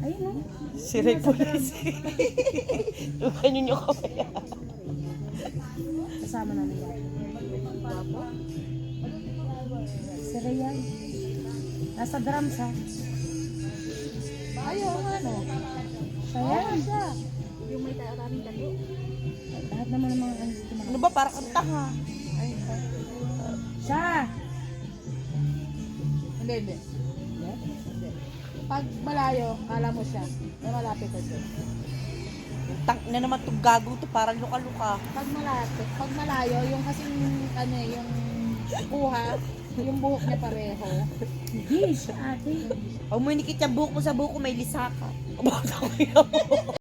Ayun no? Si Ray Pulis. Lumayan nyo kaya. Kasama na nila. Si Rayan. Nasa drums ha. Ayaw nga no. Siya yan. Yung may maraming talo. Lahat naman ng mga Ano ba? Parang ang tanga. Siya! Hindi. Pag malayo, kala mo siya. May malapit ka siya. Tang na naman itong gago to. Parang luka-luka. Pag malapit, pag malayo, yung kasing ano yung buha, yung buhok niya pareho. Hindi, siya ate. Pag munikit yung buhok mo sa buhok ko, may lisa ka. Bakit ako yun?